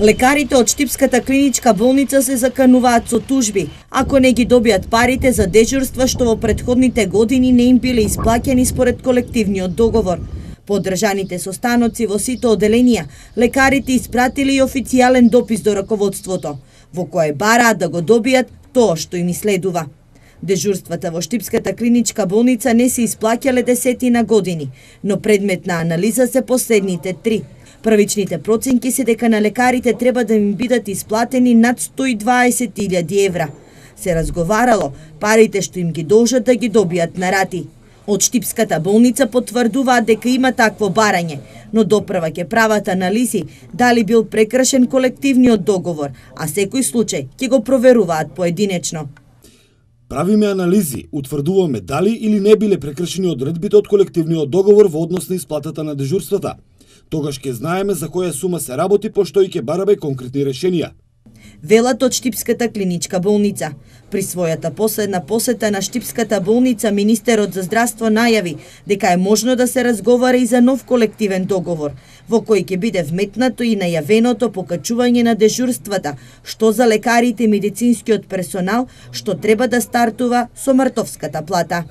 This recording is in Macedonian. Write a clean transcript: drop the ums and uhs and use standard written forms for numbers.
Лекарите од Штипската клиничка болница се закануваат со тужби, ако не ги добијат парите за дежурства што во претходните години не им биле исплаќени според колективниот договор. По одржаните состаноци во сите оделенија, лекарите испратили и официјален допис до раководството, во кое бараат да го добијат тоа што им следува. Дежурствата во Штипската клиничка болница не се исплаќале десетина години, но предмет на анализа се последните 3. Првичните проценки се дека на лекарите треба да им бидат исплатени над 120.000 евра. Се разговарало парите што им ги должат да ги добијат на рати. Од Штипската болница потврдуваат дека има такво барање, но допрва ќе прават анализи дали бил прекршен колективниот договор, а секој случај ќе го проверуваат поединечно. Правиме анализи, утврдуваме дали или не биле прекршени одредбите од колективниот договор во однос на исплатата на дежурствата. Тогаш ќе знаеме за која сума се работи, пошто и ќе бараме конкретни решенија. Велат од Штипската клиничка болница. При својата последна посета на Штипската болница, министерот за здравство најави дека е можно да се разговара и за нов колективен договор, во кој ќе биде вметнато и најавеното покачување на дежурствата, што за лекарите и медицинскиот персонал, што треба да стартува со мартовската плата.